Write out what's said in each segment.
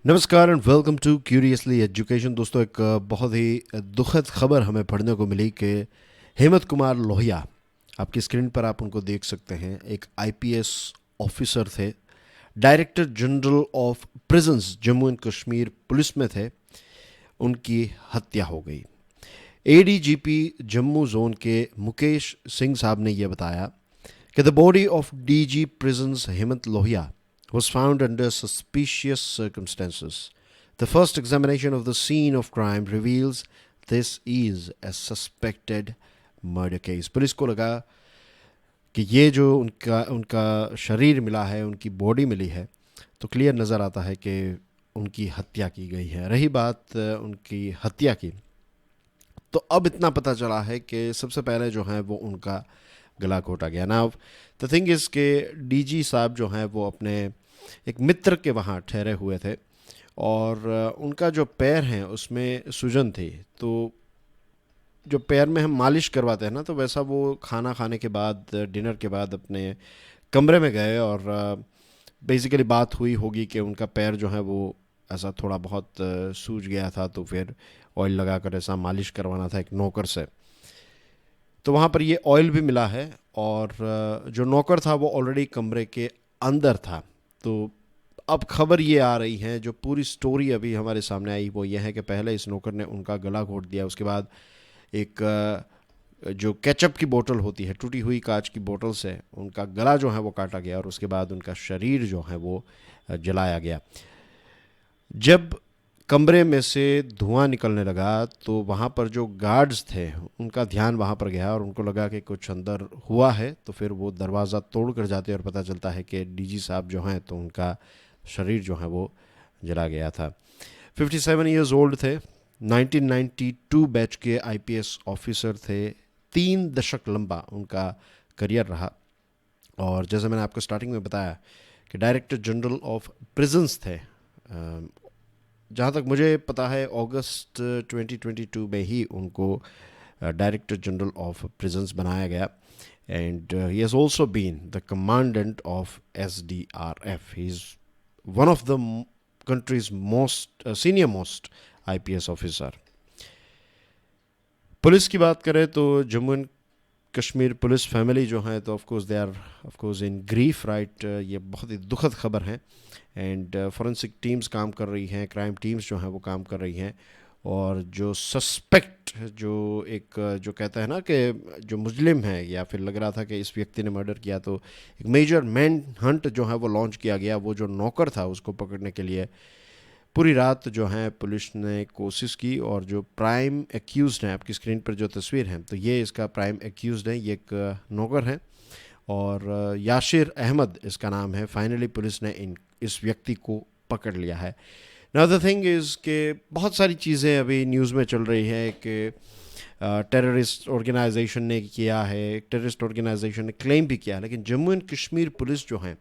नमस्कार and welcome to curiously education. दोस्तों, एक बहुत ही दुखद खबर हमें पढ़ने को मिली कि हेमंत कुमार लोहिया, आपकी स्क्रीन पर आप उनको देख सकते हैं, एक आईपीएस ऑफिसर थे, director general of prisons Jammu and Kashmir police में थे। उनकी हत्या हो गई। एडीजीपी जम्मू जोन के मुकेश सिंह साहब ने यह बताया कि the body of DG prisons Hemant Lohia was found under suspicious circumstances. The first examination of the scene of crime reveals this is a suspected murder case. Police को लगा कि ये जो उनका उनका शरीर मिला है, उनकी बॉडी मिली है, तो क्लियर नज़र आता है कि उनकी हत्या की गई है। रही बात उनकी हत्या की, तो अब इतना पता चला है कि सबसे पहले जो है वो उनका गला घोटा गया। नाउ द थिंग इज़ के डीजी साहब जो हैं वो अपने एक मित्र के वहाँ ठहरे हुए थे और उनका जो पैर हैं उसमें सूजन थी। तो जो पैर में हम मालिश करवाते हैं ना, तो वैसा वो खाना खाने के बाद, डिनर के बाद अपने कमरे में गए और बेसिकली बात हुई होगी कि उनका पैर जो है वो ऐसा थोड़ा बहुत सूज गया था, तो फिर ऑयल लगा कर ऐसा मालिश करवाना था एक नौकर से। तो वहाँ पर ये ऑयल भी मिला है और जो नौकर था वो ऑलरेडी कमरे के अंदर था। तो अब खबर ये आ रही है, जो पूरी स्टोरी अभी हमारे सामने आई वो ये है कि पहले इस नौकर ने उनका गला घोट दिया, उसके बाद एक जो केचप की बोतल होती है, टूटी हुई कांच की बोतल से उनका गला जो है वो काटा गया और उसके बाद उनका शरीर जो है वो जलाया गया। जब कमरे में से धुआं निकलने लगा तो वहाँ पर जो गार्ड्स थे उनका ध्यान वहाँ पर गया और उनको लगा कि कुछ अंदर हुआ है, तो फिर वो दरवाज़ा तोड़ कर जाते और पता चलता है कि डीजी साहब जो हैं तो उनका शरीर जो है वो जला गया था। 57 ईयर्स ओल्ड थे, 1992 बैच के आईपीएस ऑफिसर थे, 3 दशक लंबा उनका करियर रहा। और जैसे मैंने आपको स्टार्टिंग में बताया कि डायरेक्टर जनरल ऑफ प्रिजन्स थे। जहाँ तक मुझे पता है अगस्त 2022 में ही उनको डायरेक्टर जनरल ऑफ प्रिजन्स बनाया गया। And he has also been the commandant of SDRF। He is one of the country's most senior most IPS officer. Police की बात करें तो Jammu and Kashmir police family जो है तो of course they are of course in grief, right. ये बहुत ही दुखद खबर है। एंड फॉरेंसिक टीम्स काम कर रही हैं, क्राइम टीम्स जो हैं वो काम कर रही हैं। और जो सस्पेक्ट, जो कहता है ना कि जो मुजलिम है, या फिर लग रहा था कि इस व्यक्ति ने मर्डर किया, तो एक मेजर मैन हंट जो है वो लॉन्च किया गया। वो जो नौकर था उसको पकड़ने के लिए पूरी रात जो है पुलिस ने कोशिश की। और जो प्राइम एक्यूज्ड हैं, आपकी स्क्रीन पर जो तस्वीर है, तो ये इसका प्राइम एक्यूज्ड है, ये एक नौकर है और याशिर अहमद इसका नाम है। फाइनली पुलिस ने इस व्यक्ति को पकड़ लिया है। नाउ द थिंग इज़ कि बहुत सारी चीज़ें अभी न्यूज़ में चल रही है कि टेररिस्ट ऑर्गेनाइजेशन ने किया है, टेररिस्ट ऑर्गेनाइजेशन ने क्लेम भी किया है, लेकिन जम्मू एंड कश्मीर पुलिस जो है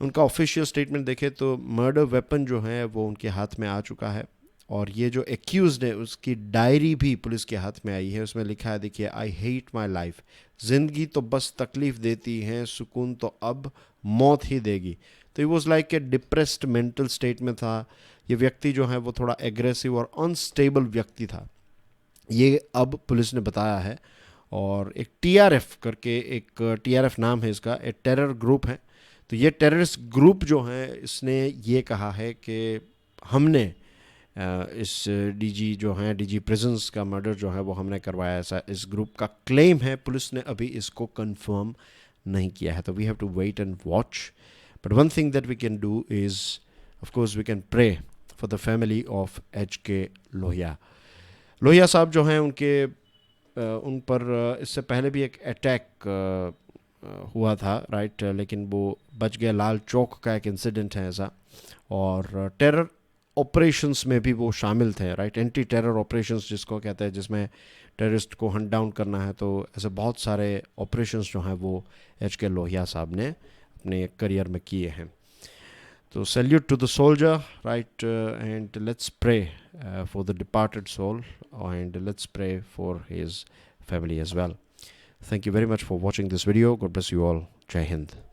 उनका ऑफिशियल स्टेटमेंट देखे तो मर्डर वेपन जो है वो उनके हाथ में आ चुका है। और ये जो एक्यूज्ड है उसकी डायरी भी पुलिस के हाथ में आई है। उसमें लिखा है, देखिए, आई हेट माई लाइफ, ज़िंदगी तो बस तकलीफ़ देती है, सुकून तो अब मौत ही देगी। तो ये was like a depressed mental state में था। ये व्यक्ति जो है वो थोड़ा एग्रेसिव और अनस्टेबल व्यक्ति था, ये अब पुलिस ने बताया है। और एक TRF करके, एक TRF नाम है इसका, एक टेरर ग्रुप है। तो ये टेररिस्ट ग्रुप जो है इसने ये कहा है कि हमने इस डीजी जो हैं, डीजी प्रिजन्स का मर्डर जो है वो हमने करवाया, ऐसा इस ग्रुप का क्लेम है। पुलिस ने अभी इसको कंफर्म नहीं किया है, तो we have to wait and watch. But one thing that we can do is of course we can pray for the family of HK Lohia. Lohia साहब जो हैं उन पर इससे पहले भी एक अटैक हुआ था, राइट, लेकिन वो बच गया। लाल चौक का एक इंसिडेंट है ऐसा। और टेरर ऑपरेशंस में भी वो शामिल थे, राइट, एंटी टेरर ऑपरेशंस जिसको कहते हैं, जिसमें टेररिस्ट को हंट डाउन करना है। तो ऐसे बहुत सारे ऑपरेशंस जो हैं वो HK लोहिया साहब ने अपने करियर में किए हैं। तो salute to the soldier, right, and let's pray for the departed soul and let's pray for his family as well. Thank you very much for watching this video. God bless you all. Jai Hind.